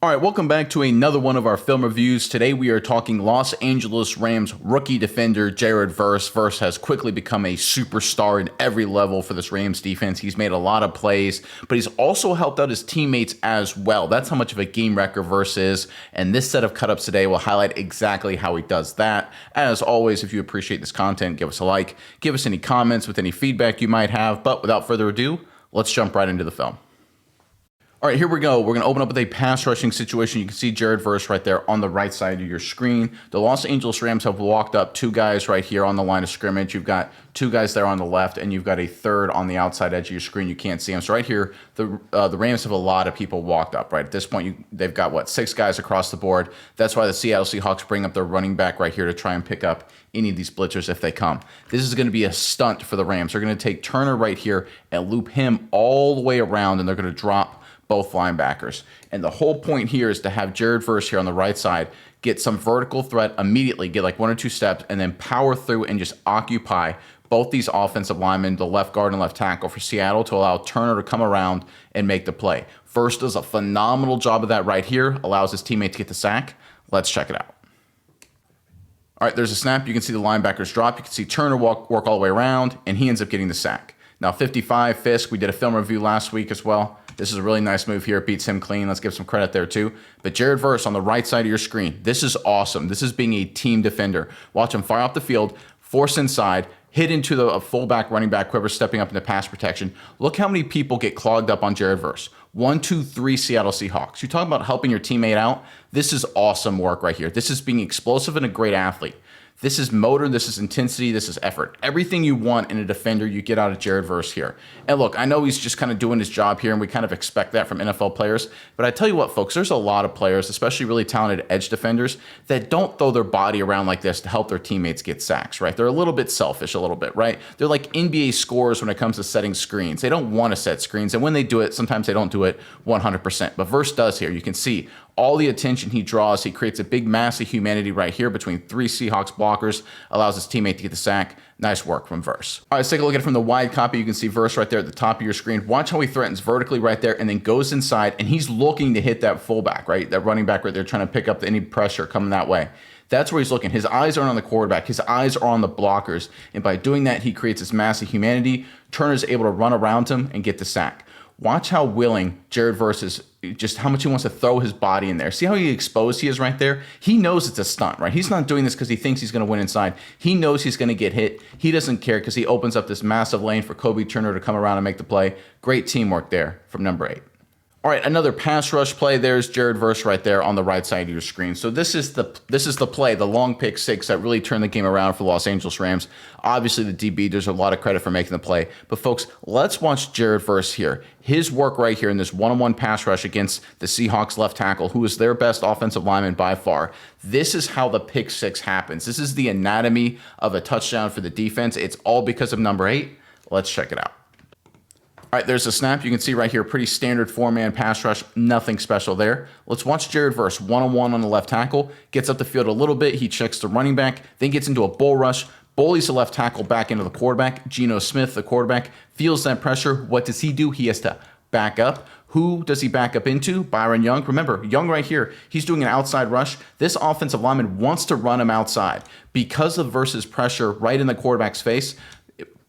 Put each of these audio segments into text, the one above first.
All right, welcome back to another one of our film reviews. Today we are talking Los Angeles Rams rookie defender Jared Verse. Verse has quickly become a superstar in every level for this Rams defense. He's made a lot of plays, but he's also helped out his teammates as well. That's how much of a game wrecker Verse is, and this set of cut-ups today will highlight exactly how he does that. As always, if you appreciate this content, give us a like, give us any comments with any feedback you might have, but without further ado, let's jump right into the film. All right, here we go. We're going to open up with a pass rushing situation. You can see Jared Verse right there on the right side of your screen. The Los Angeles Rams have walked up two guys right here on the line of scrimmage. You've got two guys there on the left, and you've got a third on the outside edge of your screen. You can't see them. So right here, the Rams have a lot of people walked up. Right at this point, they've got, six guys across the board. That's why the Seattle Seahawks bring up their running back right here to try and pick up any of these blitzers if they come. This is going to be a stunt for the Rams. They're going to take Turner right here and loop him all the way around, and they're going to drop both linebackers. And the whole point here is to have Jared Verse here on the right side get some vertical threat immediately, get like one or two steps, and then power through and just occupy both these offensive linemen, the left guard and left tackle for Seattle, to allow Turner to come around and make the play. Verse does a phenomenal job of that right here, allows his teammate to get the sack. Let's check it out. All right, there's a snap. You can see the linebackers drop. You can see Turner work all the way around, and he ends up getting the sack. Now, 55, Fisk, we did a film review last week as well. This is a really nice move here. It beats him clean. Let's give some credit there too. But Jared Verse on the right side of your screen. This is awesome. This is being a team defender. Watch him fire off the field, force inside, hit into the fullback running back quiver, stepping up into pass protection. Look how many people get clogged up on Jared Verse. 1, 2, 3 Seattle Seahawks. You talk about helping your teammate out. This is awesome work right here. This is being explosive and a great athlete. This is motor, this is intensity, this is effort. Everything you want in a defender, you get out of Jared Verse here. And look, I know he's just kind of doing his job here, and we kind of expect that from NFL players. But I tell you what, folks, there's a lot of players, especially really talented edge defenders, that don't throw their body around like this to help their teammates get sacks, right? They're a little bit selfish, a little bit, right? They're like NBA scorers when it comes to setting screens. They don't want to set screens, and when they do it, sometimes they don't do it 100%. But Verse does here. You can see all the attention he draws. He creates a big mass of humanity right here between three Seahawks blockers, allows his teammate to get the sack. Nice work from Verse. All right, let's take a look at it from the wide copy. You can see Verse right there at the top of your screen. Watch how he threatens vertically right there and then goes inside, and he's looking to hit that fullback, right? That running back right there, trying to pick up any pressure coming that way. That's where he's looking. His eyes aren't on the quarterback. His eyes are on the blockers. And by doing that, he creates this mass of humanity. Turner's able to run around him and get the sack. Watch how willing Jared Verse is, just how much he wants to throw his body in there. See how exposed he is right there? He knows it's a stunt, right? He's not doing this because he thinks he's going to win inside. He knows he's going to get hit. He doesn't care because he opens up this massive lane for Kobe Turner to come around and make the play. Great teamwork there from number 8. All right, another pass rush play. There's Jared Verse right there on the right side of your screen. So this is the play, the long pick six that really turned the game around for the Los Angeles Rams. Obviously, the DB deserves a lot of credit for making the play. But folks, let's watch Jared Verse here. His work right here in this one-on-one pass rush against the Seahawks left tackle, who is their best offensive lineman by far. This is how the pick six happens. This is the anatomy of a touchdown for the defense. It's all because of number 8. Let's check it out. All right, there's a snap. You can see right here, pretty standard 4-man pass rush, nothing special there. Let's watch Jared Verse one-on-one on the left tackle, gets up the field a little bit, he checks the running back, then gets into a bull rush, bullies the left tackle back into the quarterback. Geno Smith, the quarterback, feels that pressure. What does he do? He has to back up. Who does he back up into? Byron Young. Remember, Young right here, he's doing an outside rush. This offensive lineman wants to run him outside. Because of Verse's pressure right in the quarterback's face,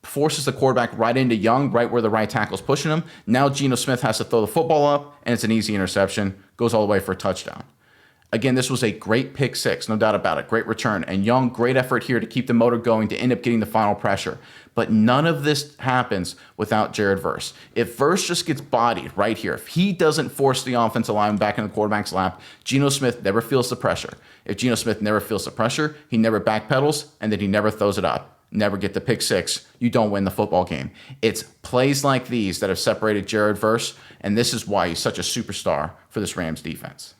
forces the quarterback right into Young, right where the right tackle's pushing him. Now Geno Smith has to throw the football up, and it's an easy interception. Goes all the way for a touchdown. Again, this was a great pick six, no doubt about it. Great return. And Young, great effort here to keep the motor going to end up getting the final pressure. But none of this happens without Jared Verse. If Verse just gets bodied right here, if he doesn't force the offensive line back in the quarterback's lap, Geno Smith never feels the pressure. If Geno Smith never feels the pressure, he never backpedals, and then he never throws it up. Never get the pick six, you don't win the football game. It's plays like these that have separated Jared Verse, and this is why he's such a superstar for this Rams defense.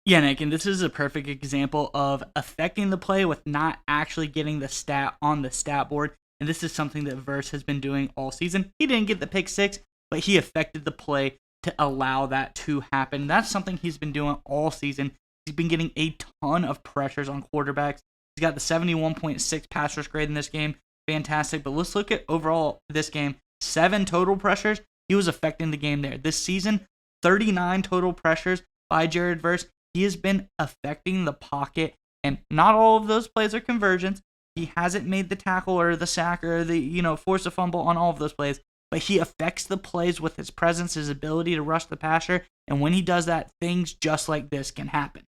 Yeah, Nick, and this is a perfect example of affecting the play with not actually getting the stat on the stat board, and this is something that Verse has been doing all season. He didn't get the pick six, but he affected the play to allow that to happen. That's something he's been doing all season. He's been getting a ton of pressures on quarterbacks. He's got the 71.6 pass rush grade in this game. Fantastic. But let's look at overall this game. 7 total pressures. He was affecting the game there. This season, 39 total pressures, by Jared Verse. He has been affecting the pocket, and not all of those plays are conversions. He hasn't made the tackle or the sack or the, force a fumble on all of those plays, but he affects the plays with his presence, his ability to rush the passer, and when he does that, things just like this can happen.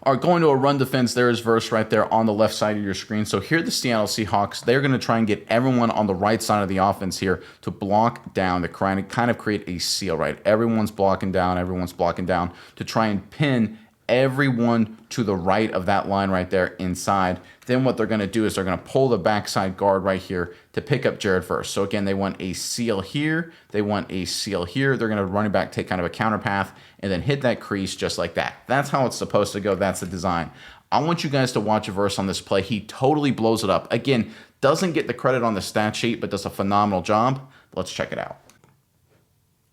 All right, going to a run defense, there is Verse right there on the left side of your screen. So here the Seattle Seahawks, they're going to try and get everyone on the right side of the offense here to block down, to kind of create a seal, right? Everyone's blocking down to try and pin everyone to the right of that line right there inside. Then what they're going to do is they're going to pull the backside guard right here to pick up Jared Verse. So again, they want a seal here. They want a seal here. They're going to running back take kind of a counter path and then hit that crease just like that. That's how it's supposed to go. That's the design. I want you guys to watch a Verse on this play. He totally blows it up. Again, doesn't get the credit on the stat sheet, but does a phenomenal job. Let's check it out.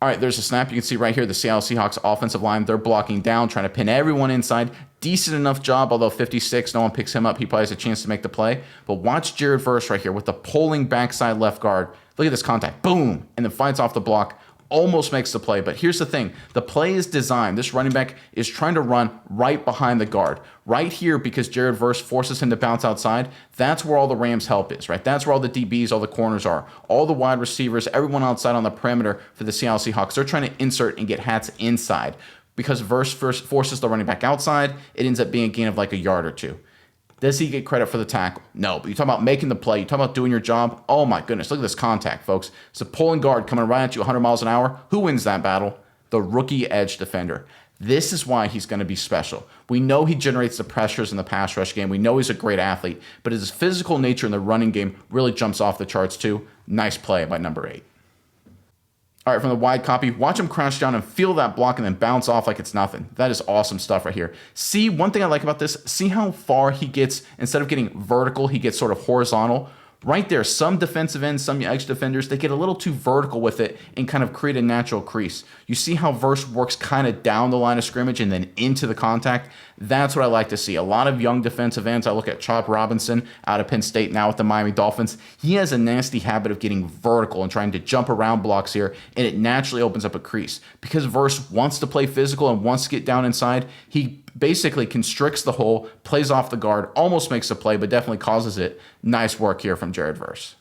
All right, there's a snap. You can see right here the Seattle Seahawks offensive line. They're blocking down, trying to pin everyone inside. Decent enough job, although 56, no one picks him up. He probably has a chance to make the play. But watch Jared Verse right here with the pulling backside left guard. Look at this contact. Boom. And then fights off the block. Almost makes the play. But here's the thing. The play is designed. This running back is trying to run right behind the guard. Right here, because Jared Verse forces him to bounce outside, that's where all the Rams' help is, right? That's where all the DBs, all the corners are. All the wide receivers, everyone outside on the perimeter for the Seattle Seahawks, they're trying to insert and get hats inside. Because Verse first forces the running back outside, it ends up being a gain of like a yard or two. Does he get credit for the tackle? No, but you talk about making the play, you talk about doing your job. Oh my goodness, look at this contact, folks. It's a pulling guard coming right at you 100 miles an hour. Who wins that battle? The rookie edge defender. This is why he's going to be special. We know he generates the pressures in the pass rush game. We know he's a great athlete, but his physical nature in the running game really jumps off the charts too. Nice play by number 8. All right, from the wide copy, watch him crouch down and feel that block and then bounce off like it's nothing. That is awesome stuff right here. See, one thing I like about this, see how far he gets, instead of getting vertical, he gets sort of horizontal. Right there, some defensive ends, some edge defenders, they get a little too vertical with it and kind of create a natural crease. You see how Verse works kind of down the line of scrimmage and then into the contact? That's what I like to see. A lot of young defensive ends. I look at Chop Robinson out of Penn State now with the Miami Dolphins. He has a nasty habit of getting vertical and trying to jump around blocks here, and it naturally opens up a crease. Because Verse wants to play physical and wants to get down inside, he basically constricts the hole, plays off the guard, almost makes a play, but definitely causes it. Nice work here from Jared Verse.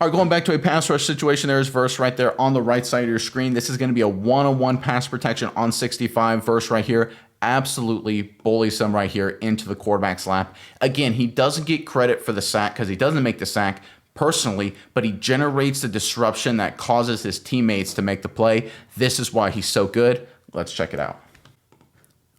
All right, going back to a pass rush situation, there's Verse right there on the right side of your screen. This is going to be a one-on-one pass protection on 65. Verse right here absolutely bullies him right here into the quarterback's lap. Again, he doesn't get credit for the sack because he doesn't make the sack personally, but he generates the disruption that causes his teammates to make the play. This is why he's so good. Let's check it out.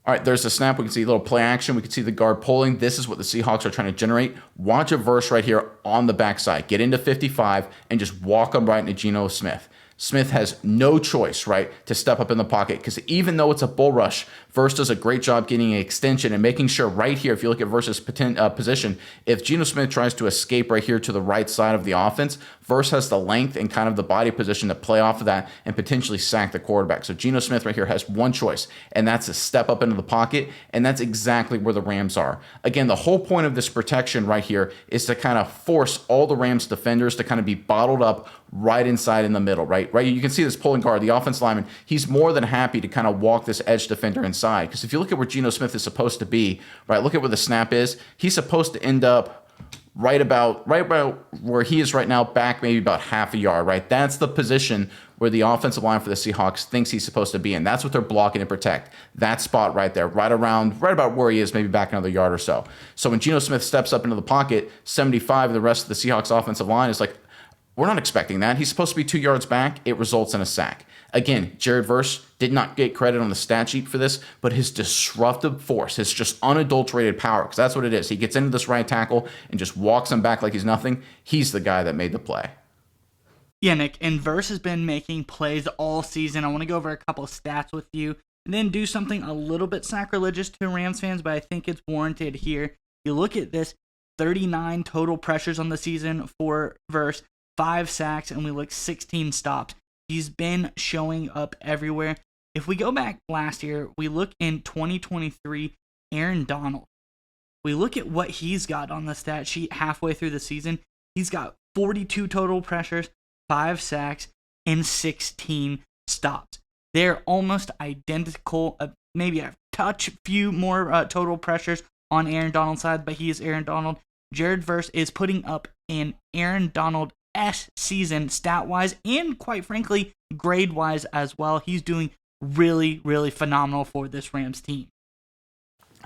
All right, there's the snap. We can see a little play action. We can see the guard pulling. This is what the Seahawks are trying to generate. Watch a Verse right here on the backside. Get into 55 and just walk him right into Geno Smith. Smith has no choice, right, to step up in the pocket because even though it's a bull rush, Verse does a great job getting an extension and making sure right here, if you look at Verse's position, if Geno Smith tries to escape right here to the right side of the offense, Verse has the length and kind of the body position to play off of that and potentially sack the quarterback. So Geno Smith right here has one choice, and that's to step up into the pocket, and that's exactly where the Rams are. Again, the whole point of this protection right here is to kind of force all the Rams defenders to kind of be bottled up right inside in the middle, right? You can see this pulling guard, the offense lineman, he's more than happy to kind of walk this edge defender inside. Because if you look at where Geno Smith is supposed to be, right, look at where the snap is. He's supposed to end up right about where he is right now, back maybe about half a yard, right? That's the position where the offensive line for the Seahawks thinks he's supposed to be in. That's what they're blocking and protect. That spot right there, right about where he is, maybe back another yard or so. So when Geno Smith steps up into the pocket, 75 of the rest of the Seahawks offensive line is like, we're not expecting that. He's supposed to be 2 yards back. It results in a sack. Again, Jared Verse did not get credit on the stat sheet for this, but his disruptive force, his just unadulterated power, because that's what it is. He gets into this right tackle and just walks him back like he's nothing. He's the guy that made the play. Yeah, Nick, and Verse has been making plays all season. I want to go over a couple of stats with you and then do something a little bit sacrilegious to Rams fans, but I think it's warranted here. You look at this, 39 total pressures on the season for Verse, 5 sacks, and we look 16 stops. He's been showing up everywhere. If we go back last year, we look in 2023, Aaron Donald. We look at what he's got on the stat sheet halfway through the season. He's got 42 total pressures, 5 sacks, and 16 stops. They're almost identical, maybe a touch few more total pressures on Aaron Donald's side, but he is Aaron Donald. Jared Verse is putting up an Aaron Donald-esque season stat-wise and, quite frankly, grade-wise as well. He's doing really, really phenomenal for this Rams team.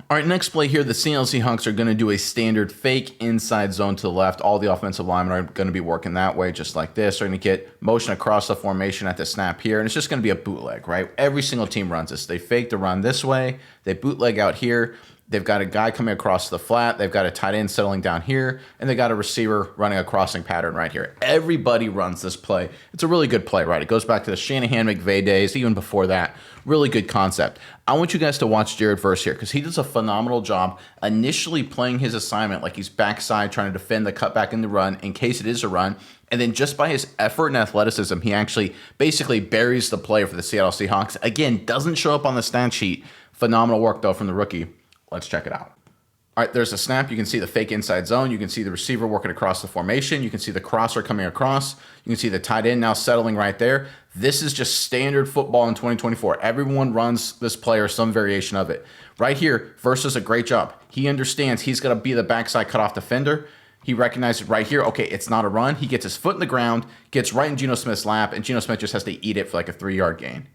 All right, next play here, the Seattle Seahawks are going to do a standard fake inside zone to the left. All the offensive linemen are going to be working that way, just like this. They're going to get motion across the formation at the snap here, and it's just going to be a bootleg, right? Every single team runs this. They fake the run this way. They bootleg out here. They've got a guy coming across the flat. They've got a tight end settling down here, and they got a receiver running a crossing pattern right here. Everybody runs this play. It's a really good play, right? It goes back to the Shanahan-McVay days, even before that. Really good concept. I want you guys to watch Jared Verse here because he does a phenomenal job initially playing his assignment like he's backside trying to defend the cutback in the run in case it is a run. And then just by his effort and athleticism, he actually basically buries the play for the Seattle Seahawks. Again, doesn't show up on the stat sheet. Phenomenal work, though, from the rookie. Let's check it out. All right, there's a snap. You can see the fake inside zone. You can see the receiver working across the formation. You can see the crosser coming across. You can see the tight end now settling right there. This is just standard football in 2024. Everyone runs this play or some variation of it. Right here, Verse does a great job. He understands he's going to be the backside cutoff defender. He recognizes right here, okay, it's not a run. He gets his foot in the ground, gets right in Geno Smith's lap, and Geno Smith just has to eat it for like a 3-yard gain.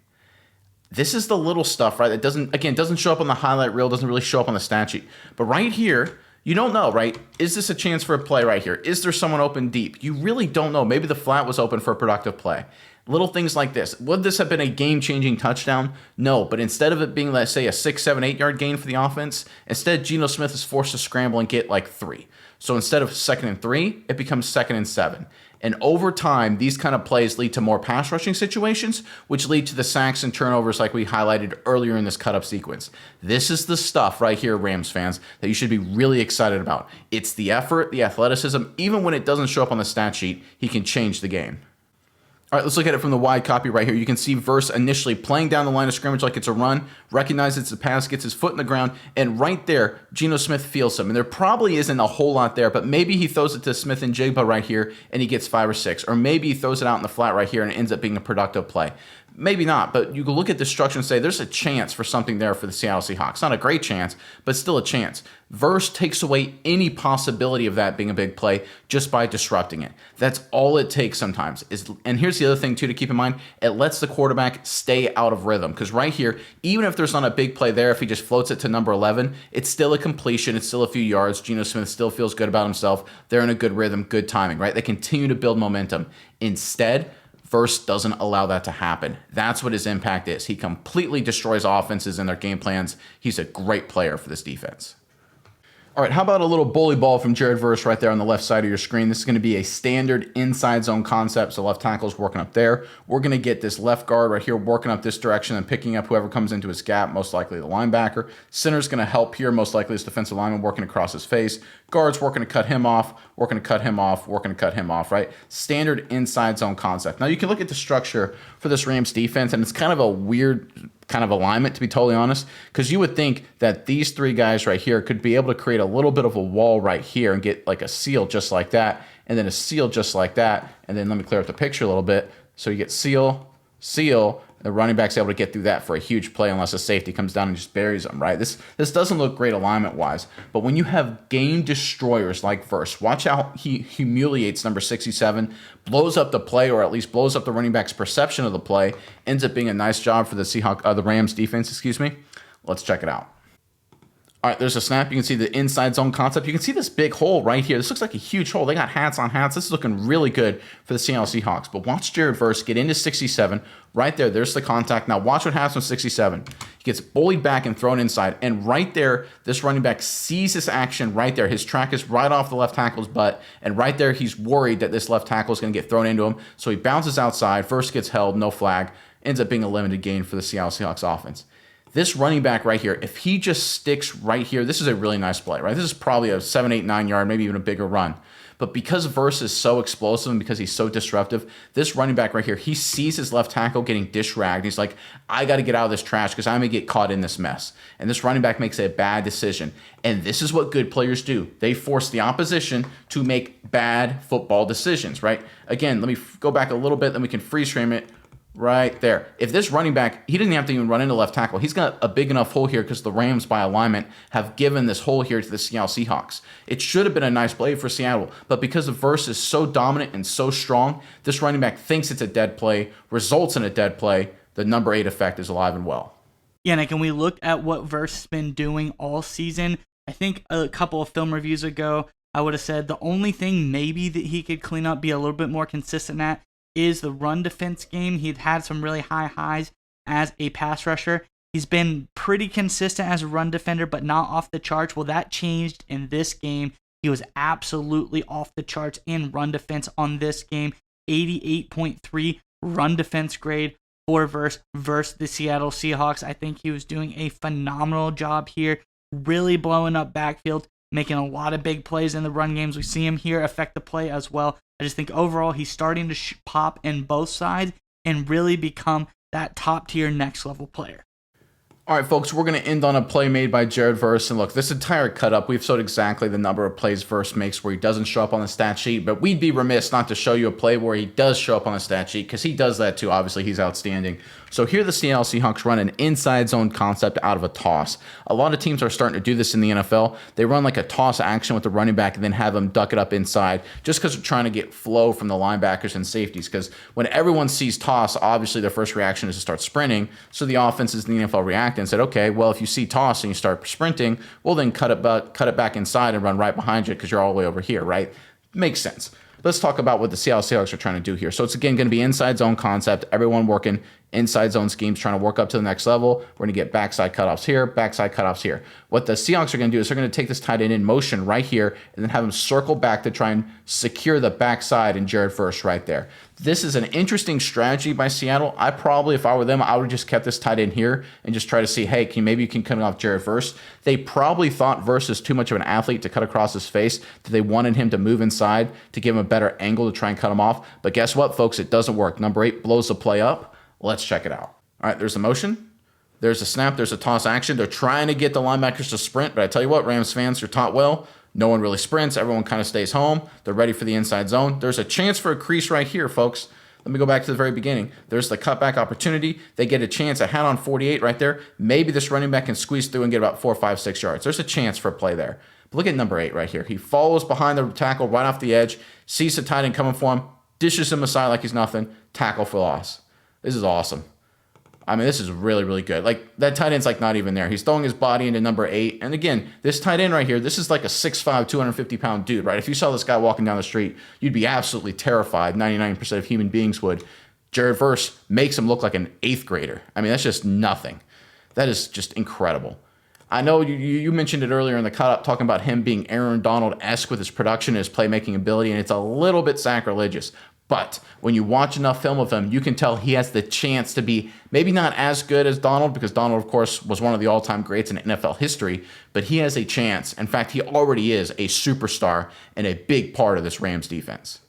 This is the little stuff, right? That doesn't show up on the highlight reel, doesn't really show up on the stat sheet. But right here, you don't know, right? Is this a chance for a play right here? Is there someone open deep? You really don't know. Maybe the flat was open for a productive play. Little things like this. Would this have been a game-changing touchdown? No, but instead of it being, let's say, a 6, 7, 8-yard gain for the offense, instead Geno Smith is forced to scramble and get like 3. So instead of 2nd and 3, it becomes 2nd and 7. And over time, these kind of plays lead to more pass rushing situations, which lead to the sacks and turnovers like we highlighted earlier in this cut-up sequence. This is the stuff right here, Rams fans, that you should be really excited about. It's the effort, the athleticism. Even when it doesn't show up on the stat sheet, he can change the game. All right, let's look at it from the wide copy right here. You can see Verse initially playing down the line of scrimmage like it's a run, recognizes it's a pass, gets his foot in the ground, and right there, Geno Smith feels him. And there probably isn't a whole lot there, but maybe he throws it to Smith and Jigba right here, and he gets 5 or 6. Or maybe he throws it out in the flat right here, and it ends up being a productive play. Maybe not, but you can look at the structure and say there's a chance for something there for the Seattle Seahawks. Not a great chance, but still a chance. Verse takes away any possibility of that being a big play just by disrupting it. That's all it takes sometimes. And here's the other thing, too, to keep in mind. It lets the quarterback stay out of rhythm. Because right here, even if there's not a big play there, if he just floats it to number 11, it's still a completion. It's still a few yards. Geno Smith still feels good about himself. They're in a good rhythm, good timing, right? They continue to build momentum. Instead, Verse doesn't allow that to happen. That's what his impact is. He completely destroys offenses and their game plans. He's a great player for this defense. All right, how about a little bully ball from Jared Verse right there on the left side of your screen? This is going to be a standard inside zone concept, so left tackle's working up there. We're going to get this left guard right here working up this direction and picking up whoever comes into his gap, most likely the linebacker. Center's going to help here, most likely his defensive lineman working across his face. Guard's working to cut him off, working to cut him off, working to cut him off, right? Standard inside zone concept. Now, you can look at the structure for this Rams defense, and it's kind of a weird kind of alignment, to be totally honest, because you would think that these 3 guys right here could be able to create a little bit of a wall right here and get like a seal just like that, and then a seal just like that, and then let me clear up the picture a little bit. So you get seal, seal, the running back's able to get through that for a huge play unless a safety comes down and just buries them, right? This doesn't look great alignment-wise, but when you have game destroyers like Verse, watch how he humiliates number 67, blows up the play, or at least blows up the running back's perception of the play, ends up being a nice job for the Rams defense, Let's check it out. All right, there's a snap. You can see the inside zone concept. You can see this big hole right here. This looks like a huge hole. They got hats on hats. This is looking really good for the Seattle Seahawks. But watch Jared Verse get into 67. Right there, there's the contact. Now watch what happens with 67. He gets bullied back and thrown inside. And right there, this running back sees this action right there. His track is right off the left tackle's butt. And right there, he's worried that this left tackle is going to get thrown into him. So he bounces outside. Verse gets held, no flag. Ends up being a limited gain for the Seattle Seahawks offense. This running back right here, if he just sticks right here, this is a really nice play, right? This is probably a 7, 8, 9 yard, maybe even a bigger run. But because Verse is so explosive and because he's so disruptive, this running back right here, he sees his left tackle getting dish-ragged. He's like, I got to get out of this trash because I'm going to get caught in this mess. And this running back makes a bad decision. And this is what good players do. They force the opposition to make bad football decisions, right? Again, let me go back a little bit, then we can freeze frame it. Right there. If this running back, he didn't have to even run into left tackle. He's got a big enough hole here because the Rams, by alignment, have given this hole here to the Seattle Seahawks. It should have been a nice play for Seattle, but because the verse is so dominant and so strong, this running back thinks it's a dead play, results in a dead play. The number 8 effect is alive and well. Yeah, and can we look at what Verse has been doing all season? I think a couple of film reviews ago, I would have said the only thing maybe that he could clean up, be a little bit more consistent at, is the run defense game. He'd had some really high highs as a pass rusher. He's been pretty consistent as a run defender, but not off the charts. Well, that changed in this game. He was absolutely off the charts in run defense on this game. 88.3 run defense grade for versus the Seattle Seahawks. I think he was doing a phenomenal job here, really blowing up backfield, making a lot of big plays in the run games. We see him here affect the play as well. I just think overall he's starting to pop in both sides and really become that top tier next level player. All right, folks, we're going to end on a play made by Jared Verse. And look, this entire cut up, we've showed exactly the number of plays Verse makes where he doesn't show up on the stat sheet, but we'd be remiss not to show you a play where he does show up on the stat sheet because he does that too. Obviously, he's outstanding. So here the Seattle Seahawks run an inside zone concept out of a toss. A lot of teams are starting to do this in the NFL. They run like a toss action with the running back and then have them duck it up inside just because they're trying to get flow from the linebackers and safeties. Because when everyone sees toss, obviously their first reaction is to start sprinting. So the offenses in the NFL react and said, okay, well, if you see toss and you start sprinting, well, then cut it back inside and run right behind you because you're all the way over here, right? Makes sense. Let's talk about what the Seattle Seahawks are trying to do here. So it's, again, going to be inside zone concept. Everyone working inside zone schemes, trying to work up to the next level. We're going to get backside cutoffs here, backside cutoffs here. What the Seahawks are going to do is they're going to take this tight end in motion right here and then have him circle back to try and secure the backside and Jared Verse right there. This is an interesting strategy by Seattle. I probably, if I were them, I would have just kept this tight end here and just try to see, hey, maybe you can cut off Jared Verse. They probably thought Verse is too much of an athlete to cut across his face, that they wanted him to move inside to give him a better angle to try and cut him off. But guess what, folks? It doesn't work. Number 8 blows the play up. Let's check it out. All right, there's the motion. There's a snap. There's a toss action. They're trying to get the linebackers to sprint, but I tell you what, Rams fans are taught well. No one really sprints. Everyone kind of stays home. They're ready for the inside zone. There's a chance for a crease right here, folks. Let me go back to the very beginning. There's the cutback opportunity. They get a chance. A hat on 48 right there. Maybe this running back can squeeze through and get about 4, 5, 6 yards. There's a chance for a play there. But look at number 8 right here. He follows behind the tackle right off the edge, sees the tight end coming for him, dishes him aside like he's nothing, tackle for loss. This is awesome. I mean, this is really, really good. Like, that tight end's like not even there. He's throwing his body into number 8. And again, this tight end right here, this is like a 6'5", 250-pound dude, right? If you saw this guy walking down the street, you'd be absolutely terrified. 99% of human beings would. Jared Verse makes him look like an 8th grader. I mean, that's just nothing. That is just incredible. I know you mentioned it earlier in the cut-up, talking about him being Aaron Donald-esque with his production and his playmaking ability, and it's a little bit sacrilegious. But when you watch enough film of him, you can tell he has the chance to be maybe not as good as Donald, because Donald, of course, was one of the all-time greats in NFL history, but he has a chance. In fact, he already is a superstar and a big part of this Rams defense.